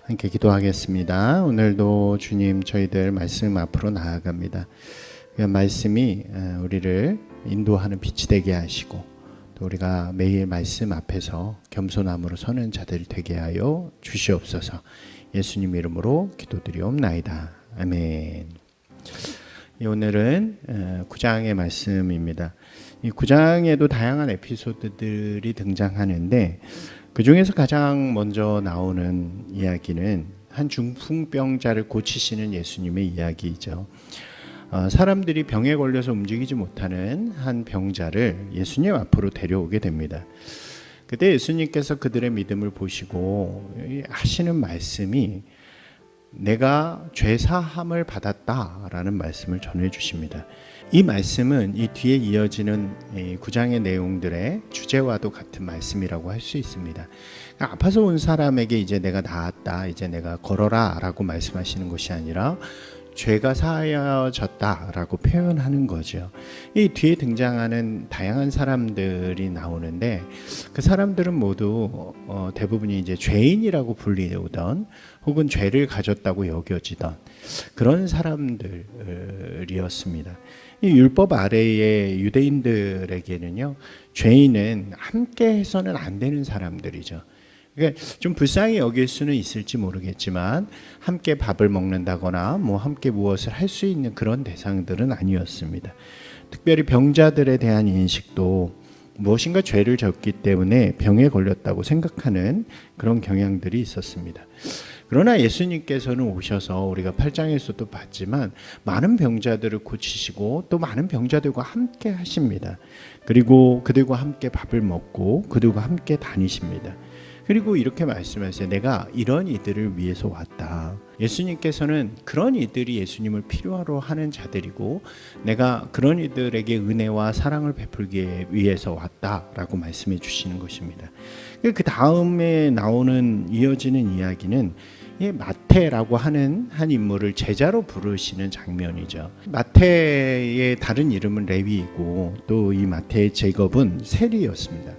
함께 기도하겠습니다. 오늘도 주님 저희들 말씀 앞으로 나아갑니다. 그 말씀이 우리를 인도하는 빛이 되게 하시고 또 우리가 매일 말씀 앞에서 겸손함으로 서는 자들이 되게 하여 주시옵소서. 예수님 이름으로 기도드리옵나이다. 아멘. 오늘은 9장의 말씀입니다. 이 9장에도 다양한 에피소드들이 등장하는데 그 중에서 가장 먼저 나오는 이야기는 한 중풍병자를 고치시는 예수님의 이야기이죠. 사람들이 병에 걸려서 움직이지 못하는 한 병자를 예수님 앞으로 데려오게 됩니다. 그때 예수님께서 그들의 믿음을 보시고 하시는 말씀이 내가 죄사함을 받았다라는 말씀을 전해 주십니다. 이 말씀은 이 뒤에 이어지는 9장의 내용들의 주제와도 같은 말씀이라고 할 수 있습니다. 그러니까 아파서 온 사람에게 이제 내가 나았다, 이제 내가 걸어라 라고 말씀하시는 것이 아니라 죄가 사하여졌다라고 표현하는 거죠. 이 뒤에 등장하는 다양한 사람들이 나오는데 그 사람들은 모두 대부분이 이제 죄인이라고 불리우던 혹은 죄를 가졌다고 여겨지던 그런 사람들이었습니다. 이 율법 아래의 유대인들에게는요, 죄인은 함께 해서는 안 되는 사람들이죠. 그러니까 좀 불쌍히 여길 수는 있을지 모르겠지만 함께 밥을 먹는다거나 뭐 함께 무엇을 할 수 있는 그런 대상들은 아니었습니다. 특별히 병자들에 대한 인식도 무엇인가 죄를 졌기 때문에 병에 걸렸다고 생각하는 그런 경향들이 있었습니다. 그러나 예수님께서는 오셔서 우리가 8장에서도 봤지만 많은 병자들을 고치시고 또 많은 병자들과 함께 하십니다. 그리고 그들과 함께 밥을 먹고 그들과 함께 다니십니다. 그리고 이렇게 말씀하세요. 내가 이런 이들을 위해서 왔다. 예수님께서는 그런 이들이 예수님을 필요로 하는 자들이고 내가 그런 이들에게 은혜와 사랑을 베풀기 위해서 왔다라고 말씀해 주시는 것입니다. 그 다음에 나오는 이어지는 이야기는 마태라고 하는 한 인물을 제자로 부르시는 장면이죠. 마태의 다른 이름은 레위이고 또 이 마태의 직업은 세리였습니다.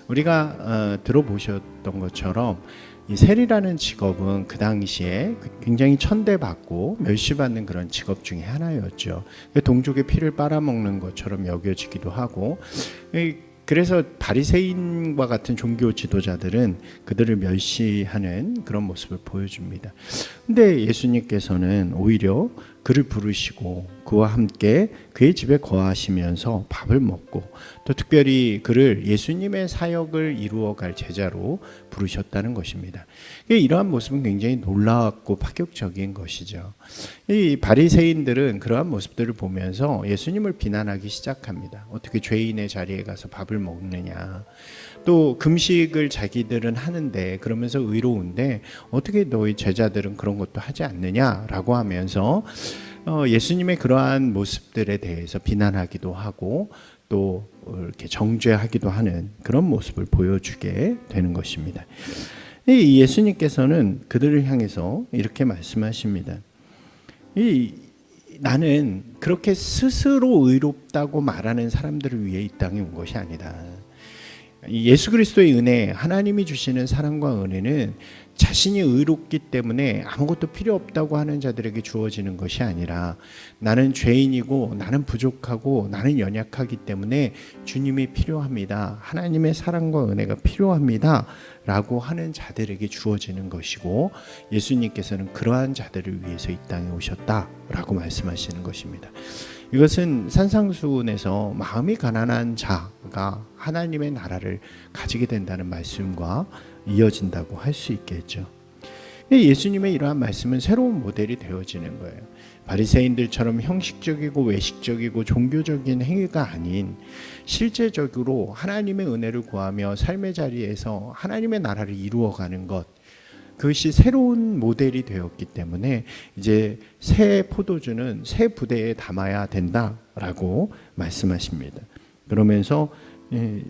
우리가 들어보셨던 것처럼 이 세리라는 직업은 그 당시에 굉장히 천대받고 멸시받는 그런 직업 중에 하나였죠. 동족의 피를 빨아먹는 것처럼 여겨지기도 하고, 그래서 바리새인과 같은 종교 지도자들은 그들을 멸시하는 그런 모습을 보여줍니다. 근데 예수님께서는 오히려 그를 부르시고 그와 함께 그의 집에 거하시면서 밥을 먹고 또 특별히 그를 예수님의 사역을 이루어갈 제자로 부르셨다는 것입니다. 이러한 모습은 굉장히 놀랍고 파격적인 것이죠. 이 바리새인들은 그러한 모습들을 보면서 예수님을 비난하기 시작합니다. 어떻게 죄인의 자리에 가서 밥을 먹느냐, 또 금식을 자기들은 하는데 그러면서 의로운데 어떻게 너희 제자들은 그런 것도 하지 않느냐라고 하면서 예수님의 그러한 모습들에 대해서 비난하기도 하고 또 이렇게 정죄하기도 하는 그런 모습을 보여주게 되는 것입니다. 이 예수님께서는 그들을 향해서 이렇게 말씀하십니다. 나는 그렇게 스스로 의롭다고 말하는 사람들을 위해 이 땅에 온 것이 아니다. 예수 그리스도의 은혜, 하나님이 주시는 사랑과 은혜는 자신이 의롭기 때문에 아무것도 필요 없다고 하는 자들에게 주어지는 것이 아니라 나는 죄인이고 나는 부족하고 나는 연약하기 때문에 주님이 필요합니다. 하나님의 사랑과 은혜가 필요합니다. 라고 하는 자들에게 주어지는 것이고 예수님께서는 그러한 자들을 위해서 이 땅에 오셨다라고 말씀하시는 것입니다. 이것은 산상수훈에서 마음이 가난한 자가 하나님의 나라를 가지게 된다는 말씀과 이어진다고 할 수 있겠죠. 예수님의 이러한 말씀은 새로운 모델이 되어지는 거예요. 바리새인들처럼 형식적이고 외식적이고 종교적인 행위가 아닌 실제적으로 하나님의 은혜를 구하며 삶의 자리에서 하나님의 나라를 이루어가는 것, 그것이 새로운 모델이 되었기 때문에 이제 새 포도주는 새 부대에 담아야 된다라고 말씀하십니다. 그러면서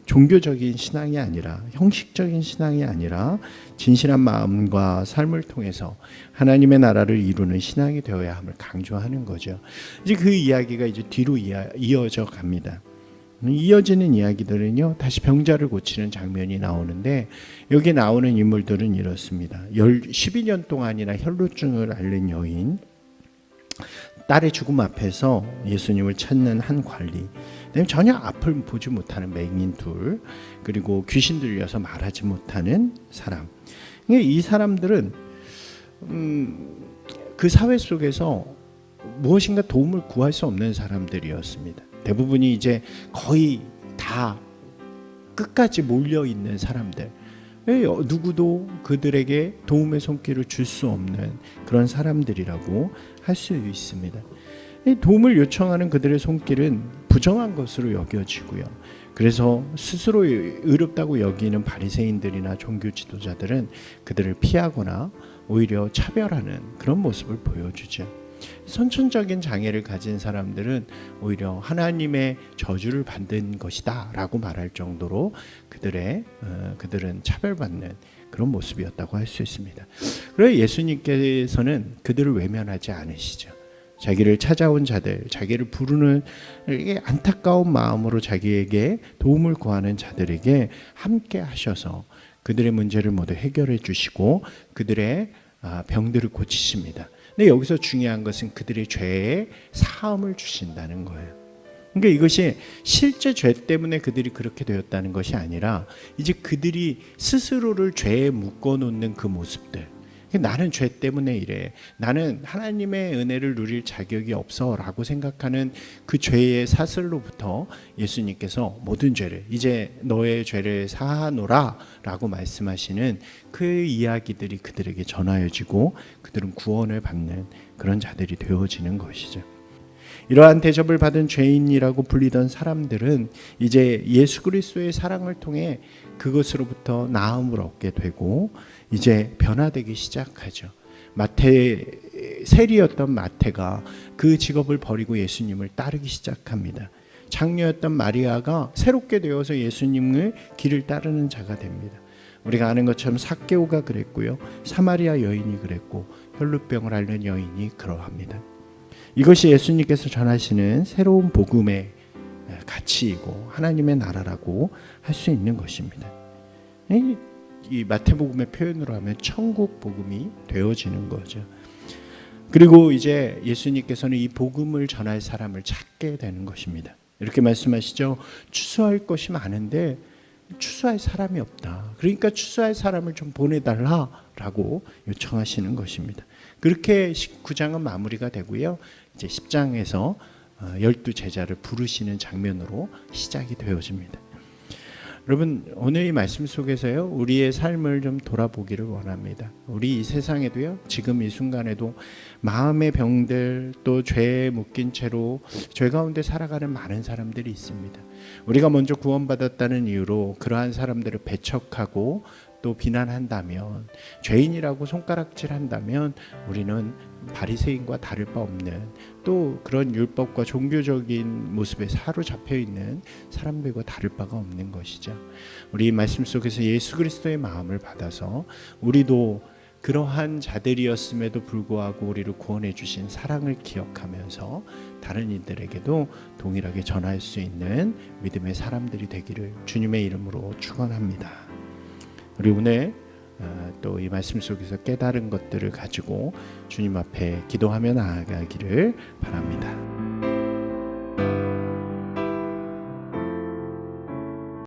종교적인 신앙이 아니라 형식적인 신앙이 아니라 진실한 마음과 삶을 통해서 하나님의 나라를 이루는 신앙이 되어야 함을 강조하는 거죠. 이제 그 이야기가 이제 뒤로 이어져 갑니다. 이어지는 이야기들은요, 다시 병자를 고치는 장면이 나오는데, 여기 나오는 인물들은 이렇습니다. 12년 동안이나 혈루증을 앓는 여인, 딸의 죽음 앞에서 예수님을 찾는 한 관리, 전혀 앞을 보지 못하는 맹인 둘, 그리고 귀신 들려서 말하지 못하는 사람. 이 사람들은 그 사회 속에서 무엇인가 도움을 구할 수 없는 사람들이었습니다. 대부분이 이제 거의 다 끝까지 몰려 있는 사람들. 누구도 그들에게 도움의 손길을 줄 수 없는 그런 사람들이라고 할 수 있습니다. 도움을 요청하는 그들의 손길은 부정한 것으로 여겨지고요. 그래서 스스로 의롭다고 여기는 바리새인들이나 종교 지도자들은 그들을 피하거나 오히려 차별하는 그런 모습을 보여주죠. 선천적인 장애를 가진 사람들은 오히려 하나님의 저주를 받은 것이다 라고 말할 정도로 그들은 차별받는 그런 모습이었다고 할 수 있습니다. 그래서 예수님께서는 그들을 외면하지 않으시죠. 자기를 찾아온 자들, 자기를 부르는 안타까운 마음으로 자기에게 도움을 구하는 자들에게 함께 하셔서 그들의 문제를 모두 해결해 주시고 그들의 병들을 고치십니다. 근데 여기서 중요한 것은 그들의 죄에 사함을 주신다는 거예요. 그러니까 이것이 실제 죄 때문에 그들이 그렇게 되었다는 것이 아니라 이제 그들이 스스로를 죄에 묶어놓는 그 모습들. 나는 죄 때문에 이래. 나는 하나님의 은혜를 누릴 자격이 없어 라고 생각하는 그 죄의 사슬로부터 예수님께서 모든 죄를 이제 너의 죄를 사하노라 라고 말씀하시는 그 이야기들이 그들에게 전하여지고 그들은 구원을 받는 그런 자들이 되어지는 것이죠. 이러한 대접을 받은 죄인이라고 불리던 사람들은 이제 예수 그리스도의 사랑을 통해 그것으로부터 나음을 얻게 되고 이제 변화되기 시작하죠. 세리였던 마태가 그 직업을 버리고 예수님을 따르기 시작합니다. 장녀였던 마리아가 새롭게 되어서 예수님의 길을 따르는 자가 됩니다. 우리가 아는 것처럼 삭개오가 그랬고요. 사마리아 여인이 그랬고 혈루병을 앓는 여인이 그러합니다. 이것이 예수님께서 전하시는 새로운 복음의 가치이고 하나님의 나라라고 할 수 있는 것입니다. 이 마태복음의 표현으로 하면 천국 복음이 되어지는 거죠. 그리고 이제 예수님께서는 이 복음을 전할 사람을 찾게 되는 것입니다. 이렇게 말씀하시죠. 추수할 것이 많은데 추수할 사람이 없다. 그러니까 추수할 사람을 좀 보내달라라고 요청하시는 것입니다. 그렇게 19장은 마무리가 되고요. 이제 10장에서 12제자를 부르시는 장면으로 시작이 되어집니다. 여러분, 오늘 이 말씀 속에서요, 우리의 삶을 좀 돌아보기를 원합니다. 우리 이 세상에도요, 지금 이 순간에도 마음의 병들, 또 죄에 묶인 채로 죄 가운데 살아가는 많은 사람들이 있습니다. 우리가 먼저 구원받았다는 이유로 그러한 사람들을 배척하고 또 비난한다면, 죄인이라고 손가락질한다면 우리는 바리새인과 다를 바 없는 또 그런 율법과 종교적인 모습에 사로잡혀 있는 사람들과 다를 바가 없는 것이죠. 우리 말씀 속에서 예수 그리스도의 마음을 받아서 우리도 그러한 자들이었음에도 불구하고 우리를 구원해 주신 사랑을 기억하면서 다른 이들에게도 동일하게 전할 수 있는 믿음의 사람들이 되기를 주님의 이름으로 축원합니다. 우리 오늘 또 이 말씀 속에서 깨달은 것들을 가지고 주님 앞에 기도하며 나아가기를 바랍니다.